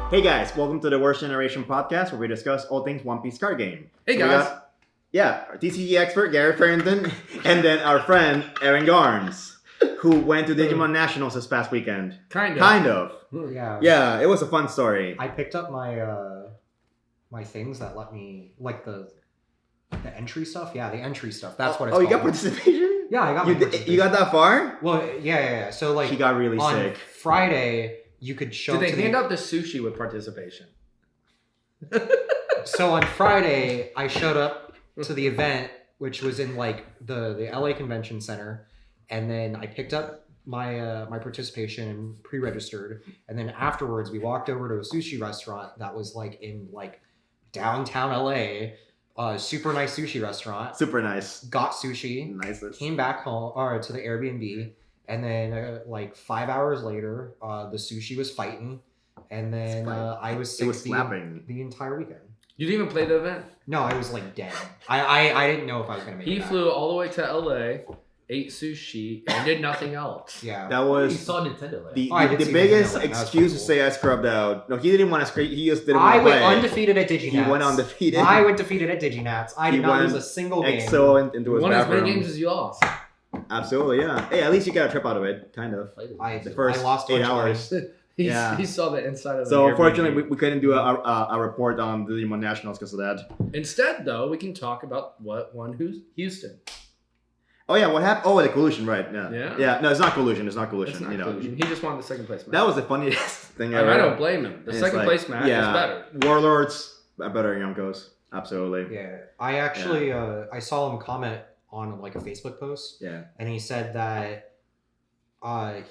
Hey guys, welcome to the Worst Generation podcast where we discuss all things One Piece card game. Hey guys. Our TCG expert Gary Farrington, and then our friend Aaron Garnes, who went to Digimon Nationals this past weekend. Kind of. Yeah, it was a fun story. I picked up my my things that let me like the entry stuff. Yeah, the entry stuff. That's what it's called. Oh, you got participation? Yeah, I got my participation. You got that far? Well, yeah. So like, he got really on sick. Friday, you could show. Did they hand out the sushi with participation? So on Friday, I showed up to the event, which was in like the LA Convention Center, and then I picked up my my participation and pre-registered, and then afterwards we walked over to a sushi restaurant that was like in like downtown LA, super nice sushi restaurant. Super nice. Got sushi. Nice. Came back home or to the Airbnb, and then like 5 hours later, the sushi was fighting, and then I was sick the entire weekend. You didn't even play the event? No, I was like dead. I didn't know if I was gonna make it. He flew all the way to LA, ate sushi, and did nothing else. Yeah. That was You saw Nintendo Land. the biggest excuse to say I scrubbed out. No, he didn't want to scrape. He just didn't want to play. I went undefeated at Diginats. He went undefeated. I went defeated at Diginats. I did not lose a single game. Excellent into his Won as bathroom. many games as you lost. Absolutely, yeah. Hey, at least you got a trip out of it, kind of. I lost 8 hours. He saw the inside of the So Airbnb. unfortunately, we couldn't do a report on the Digimon Nationals because of that. Instead, though, we can talk about what won Houston. Oh yeah, what happened? Oh, the collusion, right? Yeah. Yeah. No, it's not collusion. It's not collusion. It's not you know, collusion. He just won the second place match. that was the funniest thing ever. I don't blame him. The And second it's place match is better. Warlords are better than Yonkos. Absolutely. Yeah. I actually I saw him comment on like a Facebook post. Yeah. And he said that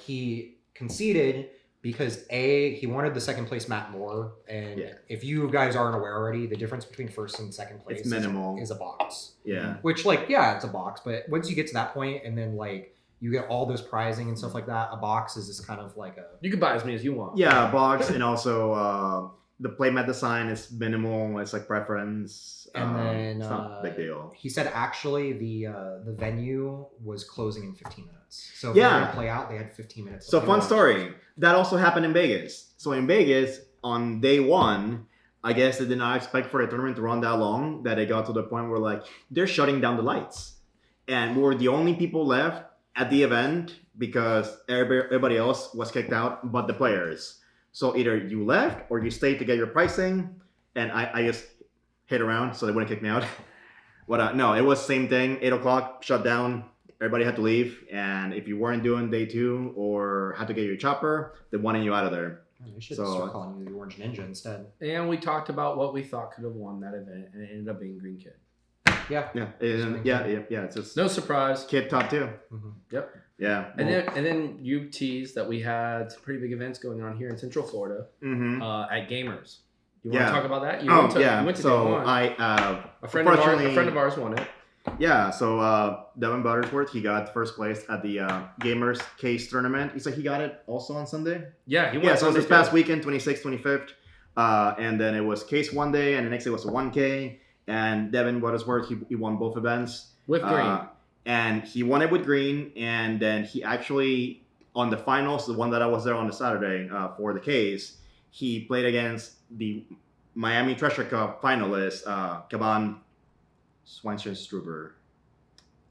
he conceded because he wanted the second place map more, and if you guys aren't aware already, the difference between first and second place It's minimal. is a box. Yeah. Which it's a box, but once you get to that point and then like you get all this prizing and stuff like that, a box is just kind of like a... You can buy as many as you want. Yeah, box, and also the playmat design is minimal. It's like preference. And then it's not a big deal. He said actually the venue was closing in 15 minutes. So if Yeah. they were gonna play out, they had 15 minutes. to So play fun out. story. That also happened in Vegas. So in Vegas, on day one, I guess they did not expect for the tournament to run that long, that it got to the point where like they're shutting down the lights. And we were the only people left at the event because everybody else was kicked out but the players. So either you left or you stayed to get your pricing, and I just hit around so they wouldn't kick me out. No, it was same thing. 8 o'clock, shut down. Everybody had to leave, and if you weren't doing day 2 or had to get your chopper, they wanted you out of there. They should So- start calling you the Orange Ninja instead. And we talked about what we thought could have won that event, and it ended up being Green Kid. Yeah. Yeah, it's just No surprise. Kid top 2. Mm-hmm. Yep. Yeah. And then you teased that we had some pretty big events going on here in Central Florida at Gamers. You want to talk about that? You went to day So one. A friend of ours won it. Yeah, so Devin Buttersworth, he got first place at the Gamers Case tournament. He said he got it also on Sunday. Yeah, he won. Yeah, so it was this past weekend, 26th, 25th. And then it was Case one day, and the next day was a 1K. And Devin Buttersworth, he won both events. With green. And he won it with green. And then he actually, on the finals, the one that I was there on the Saturday for the Case, he played against the Miami Treasure Cup finalist, Caban Schweinsteiger-Struber.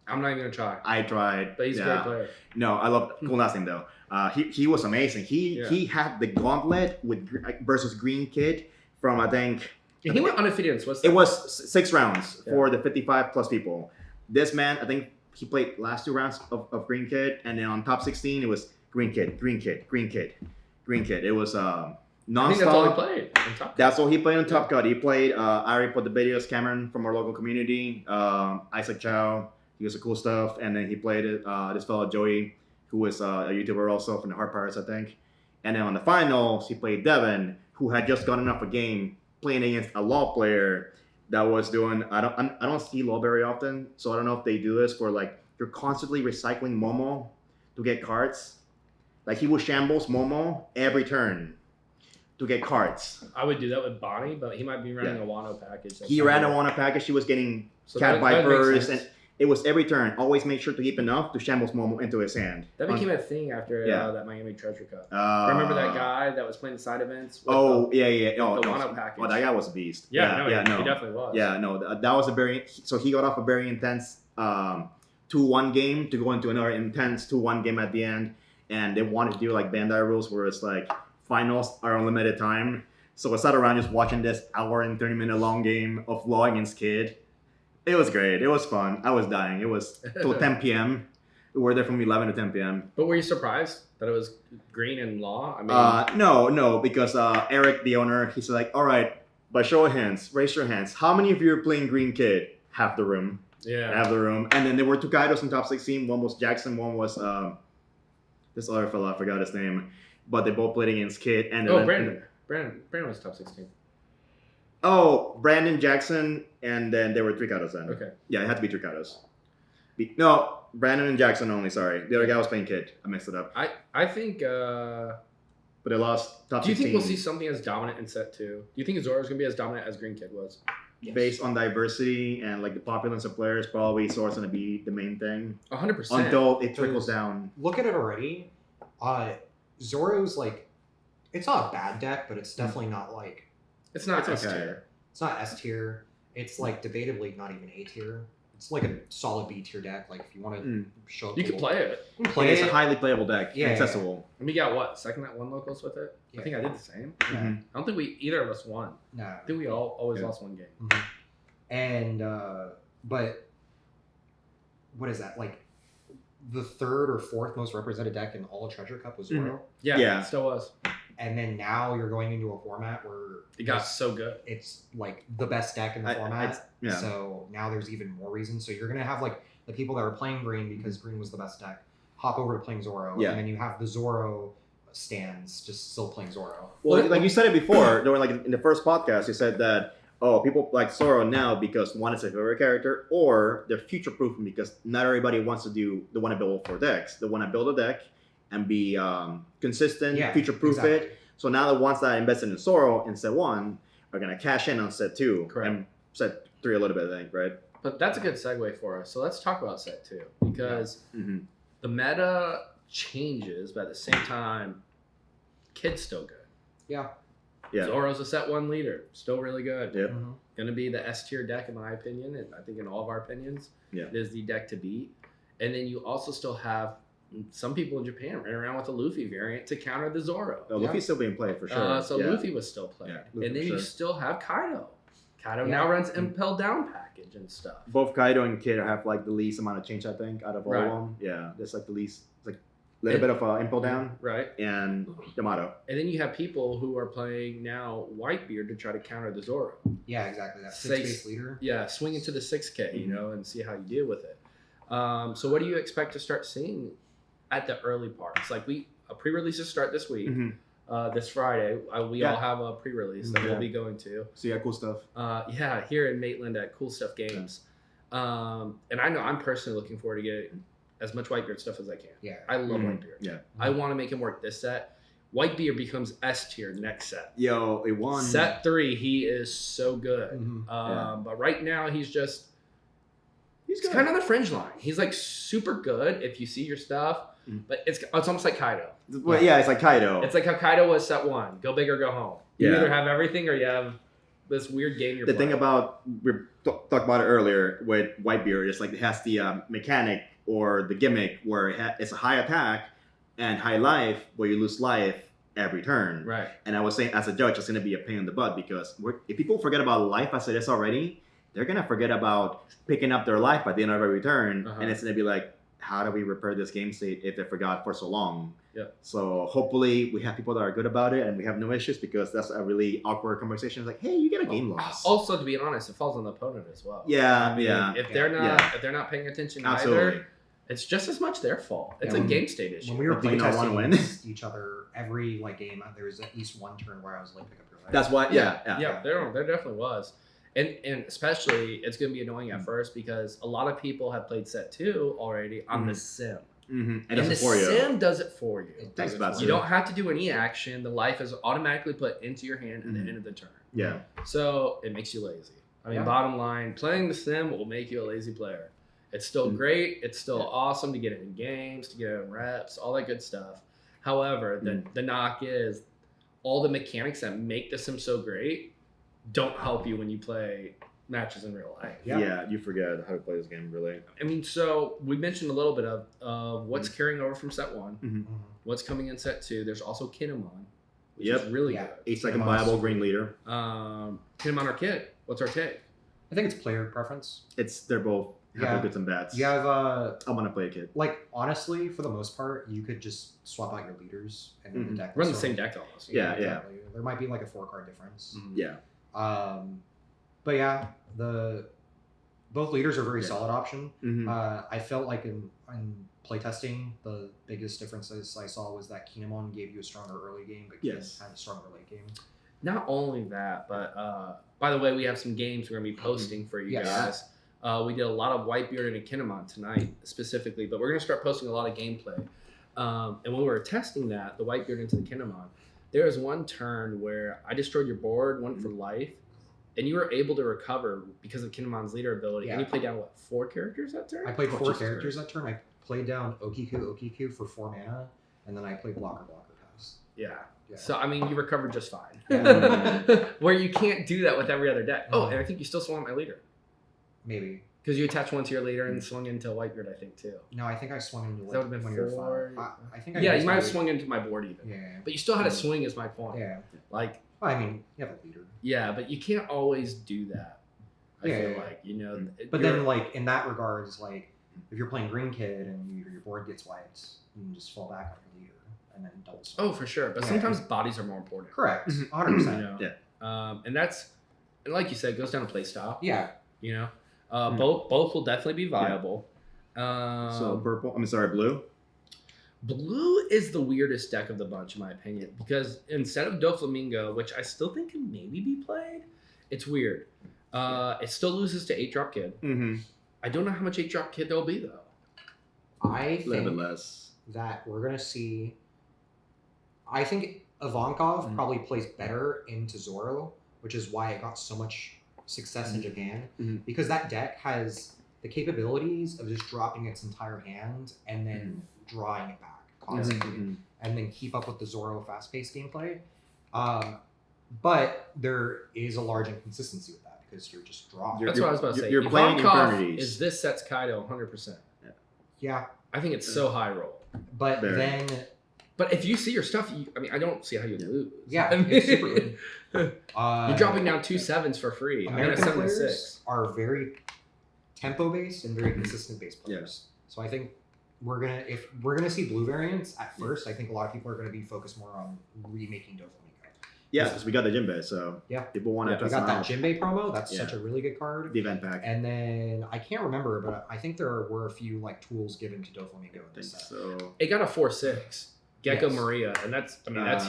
I'm not even going to try. I tried. But he's a great player. No, I love cool last name though. He was amazing. He had the gauntlet versus Green Kid from I think He went undefeated in Swiss. it was 6 rounds for the 55 plus people. This man, I think he played last 2 rounds of Green Kid, and then on top 16 it was Green Kid. It was nonstop. I think that's all he played. That's all he played on Top Cut. He played. I already put the videos. Cameron from our local community. Isaac Chow. He was the cool stuff. And then he played this fellow Joey, who was a YouTuber also from the Heart Pirates, I think. And then on the finals, he played Devin, who had just gotten off a game playing against a law player that was doing. I don't see law very often, so I don't know if they do this where like you're constantly recycling Momo to get cards. Like he will shambles Momo every turn to get cards. I would do that with Bonnie, but he might be running a Wano package. He ran a Wano package. He was getting Cat Vipers, it was every turn. Always make sure to keep enough to shambles Momo into his hand. That became a thing after Yeah. That Miami Treasure Cup. Remember that guy that was playing the side events? With Yeah. Oh, the one-up package. Oh, that guy was a beast. He definitely was. Yeah, no, that was a very. So he got off a very intense 2-1 game to go into another intense 2-1 game at the end, and they wanted to do like Bandai rules where it's like finals are unlimited time. So I sat around just watching this hour and 30-minute long game of Law against Kid. It was great. It was fun. I was dying. It was till 10 p.m. We were there from 11 to 10 p.m. But were you surprised that it was Green and Law? I mean, no, because Eric, the owner, he's like, all right, by show of hands, raise your hands. How many of you are playing Green Kid? Half the room. Yeah. Half the room. And then there were two Kaidos in top 16. One was Jackson. One was this other fella. I forgot his name. But they both played against Kid. And Brandon. Brandon was top 16. Oh, Brandon, Jackson, and then there were three Kaidos then. Okay. Yeah, it had to be three Kaidos. No, Brandon and Jackson only, sorry. The other guy was playing Kid. I messed it up. I think... But they lost top 16. Do you think we'll see something as dominant in set 2? Do you think Zoro's going to be as dominant as Green Kid was? Yes. Based on diversity and like the populace of players, probably Zora's going to be the main thing. 100%. Until it trickles down. Look at it already. Zoro's like, it's not a bad deck, but it's definitely not like, It's not It's S okay. tier. it's not S tier. It's like debatably not even A tier. It's like a solid B tier deck. Like if you want to show up, You can play it. You can Play play it's it. a highly playable deck. Yeah, Accessible. And we got what? Second at one locals with it? Yeah. I think I did the same. Yeah. Mhm. I don't think either of us won. No. I think we all always Yeah. lost one game. And but what is that? Like the third or fourth most represented deck in all of Treasure Cup was Zoro. Yeah, Yeah. it still was. And then now you're going into a format where It got so good. it's like the best deck in the I- format. yeah. So now there's even more reason. So you're gonna have like the people that were playing Green because Green was the best deck hop over to playing Zoro. Yeah. And then you have the Zoro stands just still playing Zoro. Well, like you said it before, during like in the first podcast, you said that people like Zoro now because one is a favorite character, or they're future proofing because not everybody wants to do the one to build 4 decks. They want to build a deck and be consistent, Yeah, future proof exactly. it. So now the ones that invested in Zoro in set 1 are gonna cash in on set 2 Correct. and set 3 a little bit, I think, right? But that's a good segue for us. So let's talk about set 2 because Mm-hmm. the meta changes, but at the same time, Kid's still good. Yeah. Yeah. Zoro's a set 1 leader, still really good. Yep. Mhm. Going to be the S tier deck in my opinion, and I think in all of our opinions, Yeah. it is the deck to beat. And then you also still have some people in Japan running around with a Luffy variant to counter the Zoro. Luffy's still being played for sure. So Yeah. Luffy was still played. Yeah, Luffy and then for you sure. still have Kaido. Kaido Yeah. now runs Impel Down package and stuff. Both Kaido and Kid have like the least amount of change, I think, out of all Right. of them. Yeah, there's like the least, it's like a little bit of impel down Right. and Yamato. And then you have people who are playing now Whitebeard to try to counter the Zoro. Yeah, exactly. That Say- 6 base leader. Yeah, swing into the 6K, Mm-hmm. you know, and see how you deal with it. So what do you expect to start seeing at the early parts? Like pre-releases start this week. Mm-hmm. This Friday, we Yeah. all have a pre-release that Yeah. we'll be going to. So yeah, cool stuff. Here in Maitland at Cool Stuff Games. And I know I'm personally looking forward to getting as much Whitebeard stuff as I can. Yeah. I love Mhm. Whitebeard. Yeah. I want to make him work this set. Whitebeard becomes S tier next set. Yo, it won. Set 3, he is so good. Mhm. Yeah. But right now, he's He's it's good. kind of on the fringe line. He's like super good if you see your stuff, Mhm. but it's almost like Kaido. Well, yeah, it's like Kaido. It's like how Kaido was set 1. Go big or go home. You Yeah. either have everything or you have this weird game you're the playing. thing about we talked about it earlier with Whitebeard is like it has the mechanic or the gimmick where it's a high attack and high life, where you lose life every turn. Right. And I was saying, as a judge, it's going to be a pain in the butt because if people forget about life as it is already, they're going to forget about picking up their life at the end of every turn. Uh-huh. And it's going to be like, how do we repair this game state if they forgot for so long? Yeah. So hopefully we have people that are good about it and we have no issues, because that's a really awkward conversation. It's like, hey, you get a game loss. Also, to be honest, it falls on the opponent as well. Yeah, I mean, yeah. If they're not Yeah. if they're not paying attention Absolutely. either, it's just as much their fault. It's Yeah, a when- game state issue. When we were But do you not wanna playtesting win? against each other every like game, there was at least one turn where I was like, pick up your life. That's why, yeah. Yeah, there definitely was. And especially, it's going to be annoying at first because a lot of people have played set 2 already on the sim. Mm-hmm. And the that's for you. sim does it for you. It Thanks, does it Betsy. for You don't have to do any action. The life is automatically put into your hand at the Mhm. end of the turn. Yeah. So it makes you lazy. I mean, Yeah. bottom line, playing the sim will make you a lazy player. It's still great. It's still awesome to get it in games, to get it in reps, all that good stuff. However, the knock is all the mechanics that make the sim so great don't help you when you play matches in real life. Yeah, you forget how to play this game, really. I mean, so we mentioned a little bit of what's carrying over from set 1, what's coming in set 2. There's also Kinemon, which is really good. 8-second viable green leader. Kinemon or Kid? What's our take? I think it's player preference. They're both have their goods and bads. You have I want to play a Kid. Like, honestly, for the most part, you could just swap out your leaders and then the deck. Run the same deck almost. Yeah. Exactly. There might be like a 4-card difference. Yeah. But yeah, both leaders are very solid option. I felt like in playtesting, the biggest differences I saw was that Kinemon gave you a stronger early game, but Kid had a stronger late game. Not only that, but by the way, we have some games we're going to be posting for you guys. We did a lot of Whitebeard and Kinemon tonight specifically, but we're going to start posting a lot of gameplay. And when we were testing that, the Whitebeard into the Kinemon, there was one turn where I destroyed your board, one for life, and you were able to recover because of Kinemon's leader ability. And you played down, 4 characters that turn? I played 4 characters that turn. I played down Okiku for 4 mana, and then I played Blocker Pass. Yeah. So, I mean, you recovered just fine. Where you can't do that with every other deck. Oh, and I think you still swung at my leader. Maybe. Because you attached one to your leader and swung into Whitebeard, I think, too. No, I think I swung into that would have been 4. I think you might have swung into my board even. Yeah. But you still had a swing is my point. Yeah. Like, I mean, you have a leader. Yeah, but you can't always do that. I feel like, you know. But then, like, in that regards, like, if you're playing Green Kid and your board gets wiped, you can just fall back on your leader and then double swing. Oh, for sure. But sometimes bodies are more important. Correct. 100%. You know? Yeah. And that's, and like you said, it goes down to play style. Yeah. You know? Both will definitely be viable. So blue? Blue is the weirdest deck of the bunch, in my opinion, because instead of Doflamingo, which I still think can maybe be played, it's weird. It still loses to 8-drop Kid. I don't know how much 8-drop Kid there'll be, though. I think that we're going to see... I think Ivankov probably plays better into Zoro, which is why it got so much success in Japan, because that deck has the capabilities of just dropping its entire hand and then drawing it back constantly, and then keep up with the Zoro fast-paced gameplay. But there is a large inconsistency with that because you're just drawing. That's what I was about to say. You're playing Ivankov is this set's Kaido 100%. Yeah. I think it's so high roll. But then... But if you see your stuff, I don't see how you lose. Yeah, it's super good. You're dropping down 2 7s for free. American players are very tempo-based and very consistent-based players. So I think if we're gonna see blue variants at first, I think a lot of people are gonna be focused more on remaking Doflamingo. Yeah, because we got the Jinbei, so people want to. We got that Jinbei promo. That's such a really good card. The event pack. And then I can't remember, but I think there were a few like tools given to Doflamingo in this set. So it got a 4/6. Gecko Maria, and that's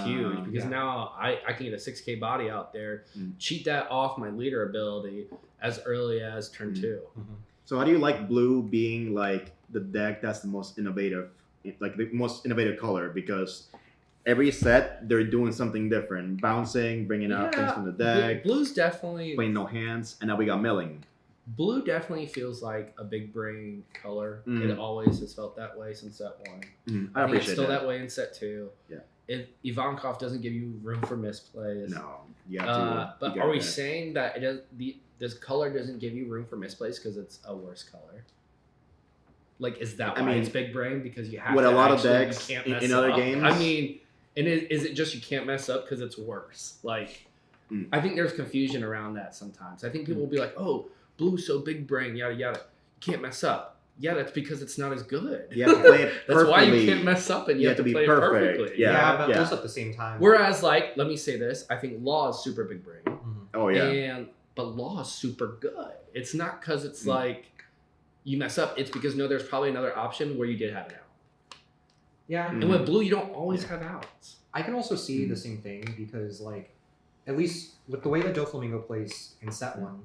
huge because now I can get a 6K body out there, cheat that off my leader ability as early as turn 2. So how do you like blue being like the deck that's the most innovative, like the most innovative color? Because every set they're doing something different, bouncing, bringing out things from the deck. Blue's definitely playing no hands, and now we got milling. Blue definitely feels like a big brain color. It always has felt that way since set 1. I appreciate it's still that way in set 2. Yeah. If Ivankov doesn't give you room for misplays. No. You have to. But are we saying that it does, this color doesn't give you room for misplays because it's a worse color? Like, is that why it's big brain? Because you have with to a lot of decks in other games? I mean, and is it just you can't mess up because it's worse? Like, I think there's confusion around that sometimes. I think people will be like, oh, blue's so big brain, yada yada. You can't mess up. Yeah, that's because it's not as good. You have to play it perfectly. That's why you can't mess up, and you have to play perfect. It perfectly. But also at the same time. Whereas, like, let me say this: I think Law is super big brain. Oh yeah. But Law is super good. It's not because it's like you mess up. It's because there's probably another option where you did have an out. Yeah. And with blue, you don't always have outs. I can also see the same thing because, like, at least with the way that Doflamingo plays in set 1.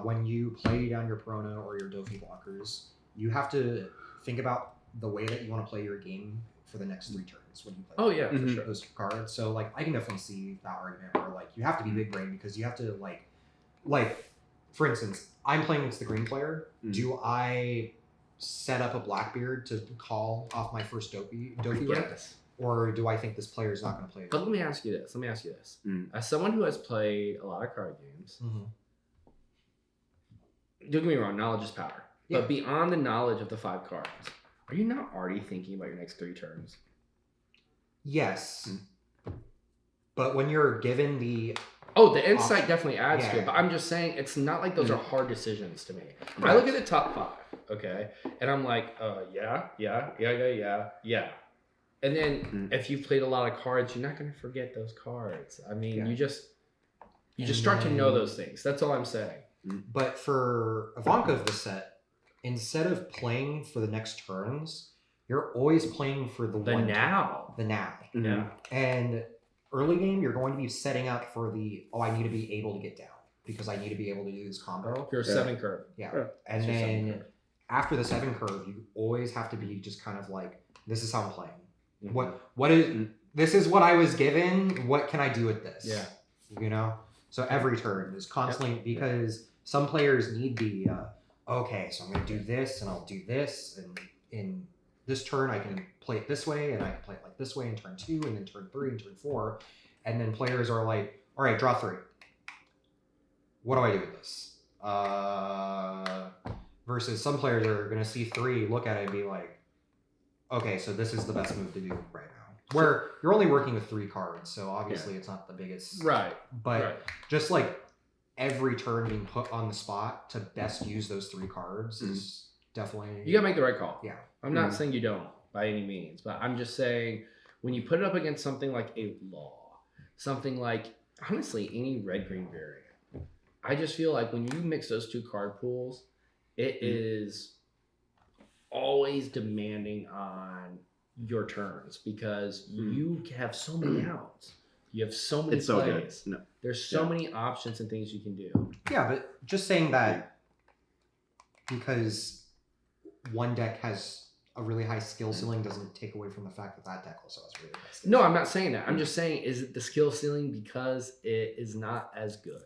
When you play down your Perona or your Dofi blockers, you have to think about the way that you want to play your game for the next 3 turns when you play. Oh yeah, for sure. Those cards. So like, I can definitely see that argument where like you have to be big brain because you have to like for instance, I'm playing against the green player. Mm. Do I set up a Blackbeard to call off my first Dopey rep? Yes. Or do I think this player is not going to play it? But let me ask you this. Mm. As someone who has played a lot of card games, don't get me wrong, knowledge is power. Yeah. But beyond the knowledge of the 5 cards, are you not already thinking about your next 3 turns? Yes. But when you're given the The insight definitely adds to Yeah. it. But I'm just saying, it's not like those are hard decisions to me. Right. I look at the top 5, okay, and I'm like, yeah. And then if you've played a lot of cards, you're not going to forget those cards. I mean, you just start to know those things. That's all I'm saying. But for Ivanka of the set, instead of playing for the next turns, you're always playing for the one now. The now. Yeah. And early game, you're going to be setting up for I need to be able to get down because I need to be able to do this combo. Your 7 curve. Yeah. Yeah. And It's your then 7 curve. after the 7 curve, you always have to be just kind of like, this is how I'm playing. Mhm. What is this is what I was given. What can I do with this? Yeah. You know? So every turn is constantly because some players need the okay, so I'm gonna do this and I'll do this, and in this turn I can play it this way and I can play it like this way in turn 2 and then turn 3 and turn 4. And then players are like, all right, draw 3. What do I do with this? Versus some players are gonna see 3, look at it and be like, okay, so this is the best move to do right now. Where you're only working with 3 cards, so obviously it's not the biggest. Right. But Right. just like every turn being put on the spot to best use those 3 cards is definitely. You got to make the right call. Yeah. I'm not saying you don't by any means, but I'm just saying when you put it up against something like a law, something like, honestly, any red-green variant, I just feel like when you mix those 2 card pools, it is always demanding on your turns because you have so many outs. You have so many It's so good. plays. No. There's so many options and things you can do. Yeah, but just saying that because one deck has a really high skill ceiling doesn't take away from the fact that that deck also has really high skill No, I'm not saying that. I'm just saying, is it the skill ceiling because it is not as good?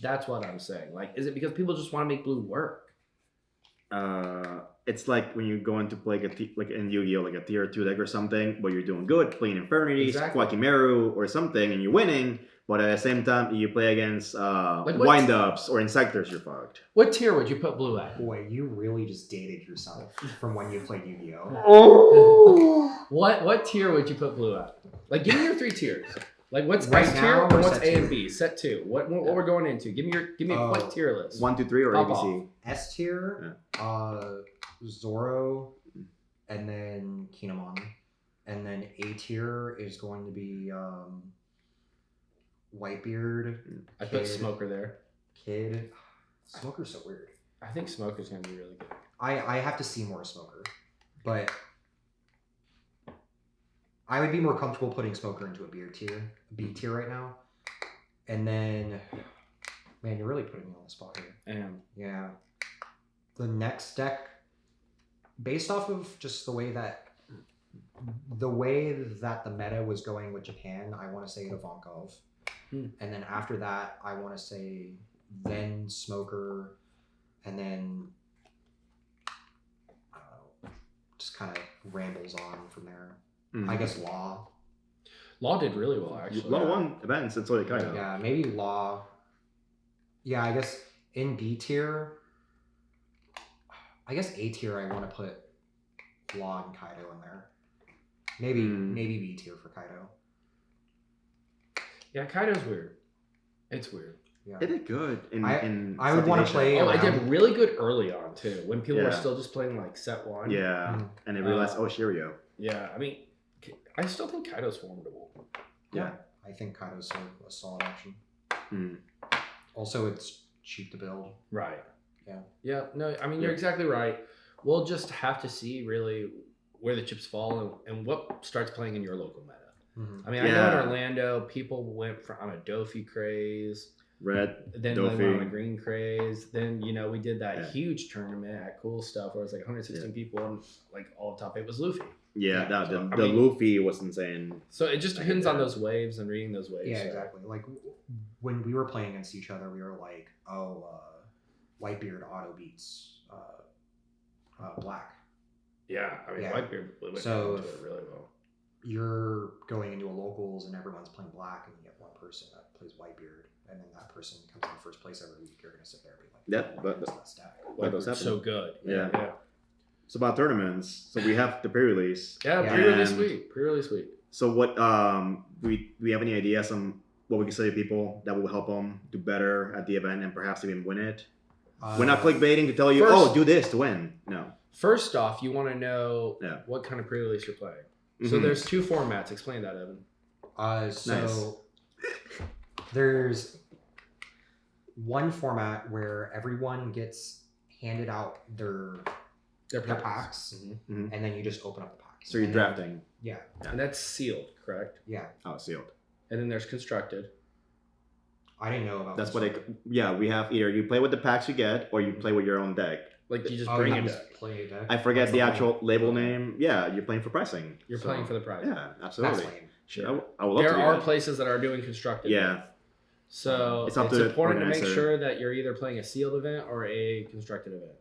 That's what I'm saying. Like, is it because people just want to make blue work? It's like when you go into play like in Yu-Gi-Oh, like a tier 2 deck or something, but you're doing good, playing Infernities, Exactly. Quackimeru or something, and you're winning, but at the same time you play against what- wind-ups or Insectors, you're fucked. What tier would you put blue at? Boy, you really just dated yourself from when you played Yu-Gi-Oh. What tier would you put blue at? Like, give me your 3 tiers. Like, what's Right S tier now, and or what's set A and tier? B? Set 2. What we're going into? Give me a quick tier list. 1, 2, 3 or Pop ABC? S tier, Zoro, and then Kinemon. And then A tier is going to be Whitebeard, I put Kid. Smoker there. Kid. Smoker's so weird. I think Smoker's gonna be really good. I have to see more Smoker, but I would be more comfortable putting Smoker into a B tier right now. And then, man, you're really putting me on the spot here. And Yeah. The next deck, based off of just the way that the meta was going with Japan, I want to say Ivankov. And then after that, I want to say then Smoker, and then I don't know, just kind of rambles on from there. I guess Law. Law did really well, actually. Law won events, that's all you kind of. Yeah, maybe Law. Yeah, I guess in B tier. I guess A tier. I want to put Law and Kaido in there. Maybe B tier for Kaido. Yeah, Kaido's weird. It's weird. Yeah. It did good. I would want to play. Oh, it did around- really good early on too, when people were Yeah. still just playing like set 1. Yeah, and they realized, Shirio. Yeah, I mean, I still think Kaido's formidable. Yeah. I think Kaido's a solid option. Mm. Also, it's cheap to build. Right. Yeah. Yeah. No, I mean, you're exactly right. We'll just have to see really where the chips fall and what starts playing in your local meta. I mean, I know in Orlando, people went on a Dofi craze. Red, Then Dofi. they went on a green craze. Then, we did that huge tournament at Cool Stuff where it was like 116 people and like all top 8 was Luffy. Yeah, So, the Luffy was insane. So it just depends on those waves and reading those waves. Yeah, so. exactly. Like when we were playing against each other, we were like, Whitebeard auto beats black. Yeah, I mean, Yeah. Whitebeard went So into it really well. You're going into a locals and everyone's playing black, and you get one person that plays Whitebeard, and then that person comes in first place every week. You're gonna sit there and be like, Yeah, but- "What's that stack?" That does Whitebeard's happen. so good. Yeah. So about tournaments. So we have the pre-release. Yeah, Yeah. pre-release And- week. Pre-release week. So what we have any ideas on what we can say to people that will help them do better at the event and perhaps even win it? We're not clickbaiting to tell you, first- do this to win. No. First off, you want to know Yeah. what kind of pre-release you're playing. So Mhm. there's 2 formats. Explain that, Evan. So there's one format where everyone gets handed out their packs, Mhm. and then you just open up the packs. So you're And then- drafting. Yeah, And that's sealed, correct? yeah. Oh, sealed. And then there's constructed. I didn't know about That's this what one. we have either you play with the packs you get or you play with your own deck. Like you just Oh, bring you a just deck. play a deck? I forget That's the whole- actual label name. Yeah, you're playing for pricing. You're So, playing for the prize. Yeah, That's absolutely. lame. Sure, I would love There to do are that. places that are doing constructed. Yeah. So It's it's up to the important to make organizer. sure that you're either playing a sealed event or a constructed event.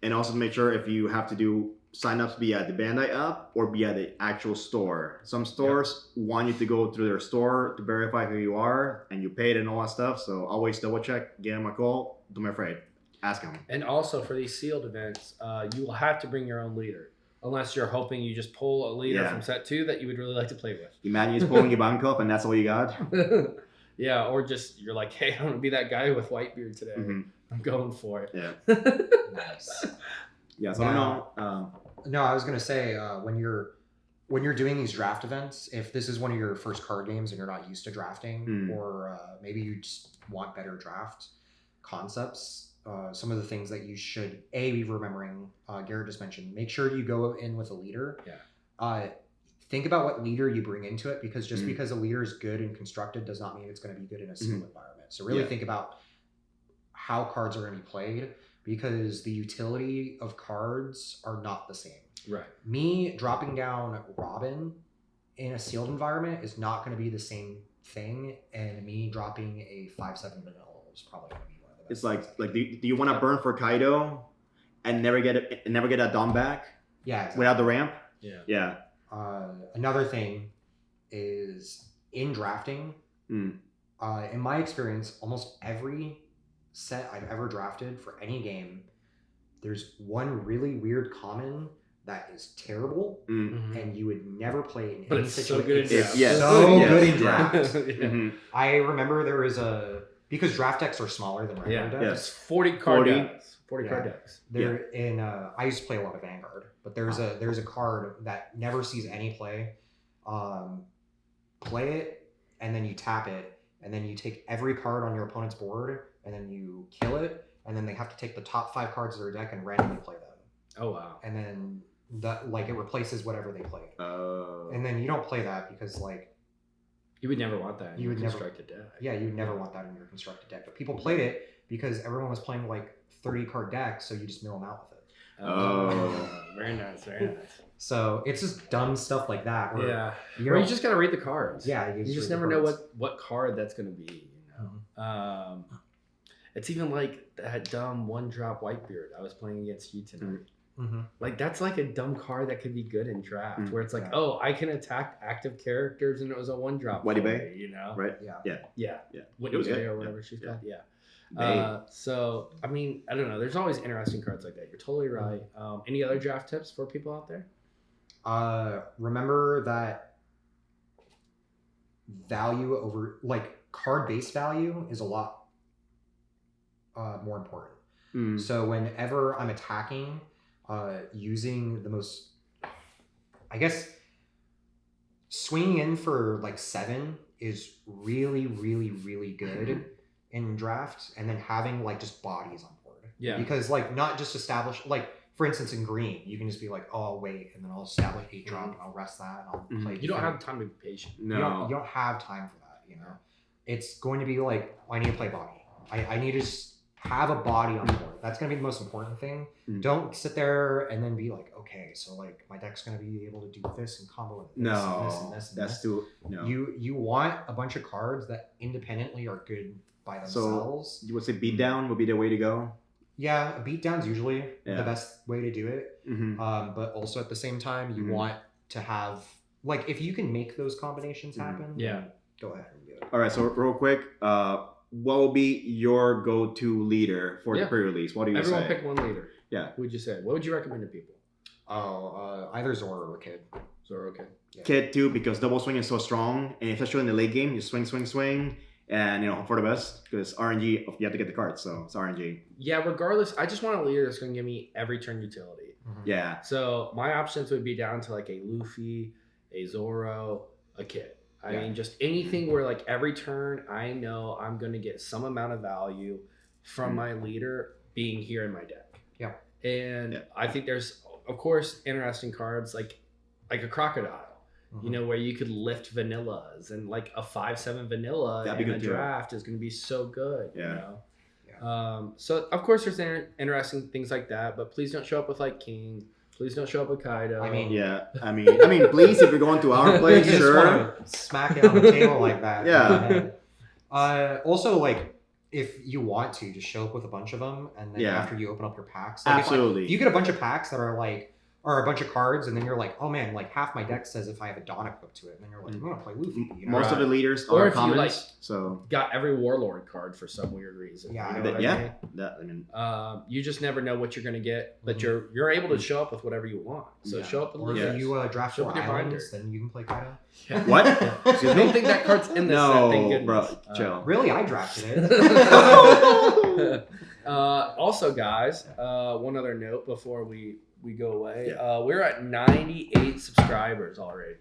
And also to make sure if you have to do sign-ups be at the Bandai app or be at the actual store. Some stores want you to go through their store to verify who you are and you paid and all that stuff. So always double check, give them a call. Don't be afraid. Ask them. And also for these sealed events, you will have to bring your own leader. Unless you're hoping you just pull a leader Yeah. from set 2 that you would really like to play Imagine you're pulling Ivankov and that's all you got. with. Yeah, or just you're like, hey, I want to be that guy with Whitebeard today. Mhm. I'm going for it. Yeah. Nice. Yeah. So I don't know. No, I was gonna say when you're doing these draft events, if this is one of your first card games and you're not used to drafting, or maybe you just want better draft concepts, some of the things that you should be remembering. Garrett just mentioned. Make sure you go in with a leader. Yeah. Think about what leader you bring into it, because just because a leader is good and constructed does not mean it's going to be good in a sealed environment. So really think about how cards are going to be played, because the utility of cards are not the same. Right. Me dropping down Robin in a sealed environment is not going to be the same thing, and me dropping a 5/7 vanilla is probably going to be one of the best. It's like do you want to burn for Kaido and never get that Dom back yeah, exactly. without the ramp? Yeah. Yeah. Another thing is in drafting. In my experience, almost every set I've ever drafted for any game, there's one really weird common that is terrible, Mhm. and you would never play in But any it's so situation. good in It's draft. Yes. so Yes. good in Yeah. draft. Yeah. Mhm. I remember there was because draft decks are smaller than regular Yeah. decks. Yes. It's 40 card 40. decks. 40 card Yeah. decks. There in I used to play a lot of Vanguard, but there's a card that never sees any play. Play it, and then you tap it, and then you take every card on your opponent's board, and then you kill it, and then they have to take the top 5 cards of their deck and randomly play them, Oh, wow. and then it replaces whatever they played. Oh. And then you don't play that because You would never want that in You your would never- constructed deck. yeah, you would never want that in your constructed deck. But people played it because everyone was playing 30 card decks, so you just mill them out with it. Oh. Very nice. Very nice. So it's just dumb stuff like that. Where, Yeah. you Or know, you just got to read the cards. yeah, You just read the never know cards. what card that's going to be. It's even like that dumb 1-drop Whitebeard I was playing against you tonight. Mhm. Like that's like a dumb card that could be good in draft, where it's like, Yeah. oh, I can attack active characters, and it was a 1-drop. Whitey for Bay? me, you know? Right. Yeah. Yeah. Yeah. Whitney It was Bay good. or whatever Yeah. she's Yeah. called. Yeah. Bay. So I mean, I don't know. There's always interesting cards like that. You're totally right. Any other draft tips for people out there? Remember that value over card base value is a lot more important. So whenever I'm attacking, using the most, I guess, swinging in for 7 is really, really, really good in draft, and then having just bodies on board. Yeah. Because not just establish for instance in green, you can just be like, oh, I'll wait, and then I'll establish 8 drop, and I'll rest that, and I'll play. You don't defend. have time to be patient. No. You don't have time for that. It's going to be I need to play body. I need to just have a body on board. That's going to be the most important thing. Don't sit there and then be like, okay, so my deck's going to be able to do this and combo with this and this and No. this and That's this. too. No. You want a bunch of cards that independently are good by So themselves. you would say beatdown would be the way to go. Yeah, a beatdown's usually Yeah. the best way to do it. Mm-hmm. But also at the same time, you Mhm. want to have like if you can make those combinations Mhm. happen, Yeah. then go ahead and do it. All right. So real quick, what will be your go-to leader for the Yeah. pre-release? What do you Everyone say? pick one leader. Yeah. Who would you say? What would you recommend to people? Either Zora or Kid. Zoro, okay. Kid too, because double swing is so strong, and especially in the late game, you swing, and hope for the best because RNG. You have to get the cards, so it's RNG. Yeah, regardless, I just want a leader that's going to give me every turn utility. Yeah. So my options would be down to like a Luffy, a Zoro, a Kid. I Yeah. mean, just anything where like every turn I know I'm going to get some amount of value from my leader being here in my deck. Yeah. And Yeah. I think there's, of course, interesting cards like a Crocodile. You know, where you could lift vanillas and like a 5/7 vanilla That'd be in a good too. draft is going to be so good. Yeah. You know? So of course there's interesting things like that, but please don't show up with like King. Please don't show up with Kaido. I mean, Yeah. I mean, please, if you're going to our You place, just sure. wanna smack it on the table like that. Yeah. Also, like, if you want to, just show up with a bunch of them, and then Yeah. after you open up your packs, like, Absolutely. if you get a bunch of packs that are like, or a bunch of cards, and then you're like, oh man, like half my deck says if I have a Dawn equipped to it, and then you're like, I'm gonna play Luffy. You know? Most of the leaders Or are if you, commons, like, so got every Warlord card for some weird reason. Yeah, you know that- what I yeah. mean? That I mean, You just never know what you're going to get, but Mhm. you're able to show up with whatever you want. So Yeah. show up with Or Yeah. if you draft Show for up with your islands, binder. then you can play Kaido. Yeah. what? I Excuse don't me? think that card's in this set, thank No, goodness. bro, chill. Really, I drafted it. Also, guys, one other note before we go away. Yeah. We're at 98 subscribers already.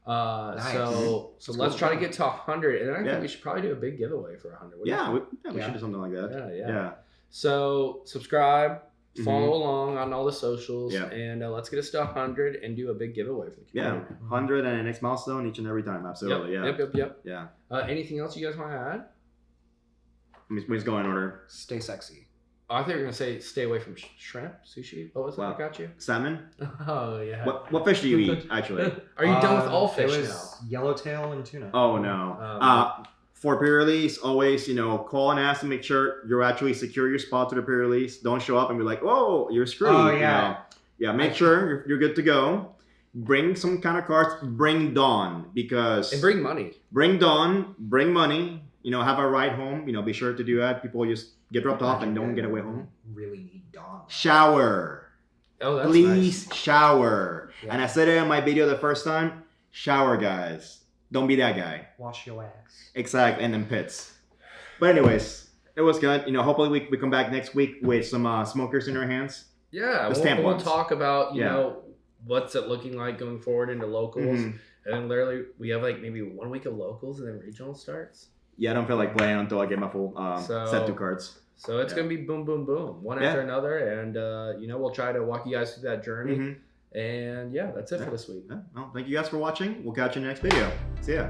Nice. So That's let's cool. try to get to 100, and then I Yeah. think we should probably do a big giveaway for 100. What do you Yeah, think? we Yeah. should do something like that. Yeah. So subscribe, follow along on all the socials, Yeah. and let's get us to 100 and do a big giveaway for the Yeah, community. 100 and the next milestone each and every time. Absolutely, Yep. yeah. Anything else you guys want to add? We just go in order. Stay sexy. Oh, I thought you were gonna say stay away from shrimp, sushi. What was that? Wow. I got you. Salmon. Oh yeah. What fish do you eat actually? Are you done with all It fish was now? yellowtail and tuna. Oh no. For pre-release, always call and ask to make sure you're actually secure your spot to the pre-release. Don't show up and be like, "Oh, you're screwed." Oh, you yeah. know? Yeah. Make sure you're good to go. Bring some kind of cards. Bring Dawn because And bring money. bring Dawn. Bring money. Have a ride home. Be sure to do that. People just get dropped off and don't get away home. Really need Dawn. Shower. Oh, that's Please nice. shower. Yeah. And I said it in my video the first time. Shower, guys. Don't be that guy. Wash your ass. Exactly, and then pits. But anyways, it was good. Hopefully we come back next week with some smokers in our hands. Yeah, The stamp we'll ones. talk about Yeah. what's it looking like going forward into locals, Mhm. and then literally we have like maybe 1 week of locals and then regional starts. Yeah, I don't feel like playing until I get my full So- set 2 cards. So it's Yeah. gonna be boom, boom, boom, one Yeah. after another, and we'll try to walk you guys through that journey. Mhm. And yeah, that's it Yeah. for this week. Yeah. Well, thank you guys for watching. We'll catch you in the next video. See ya.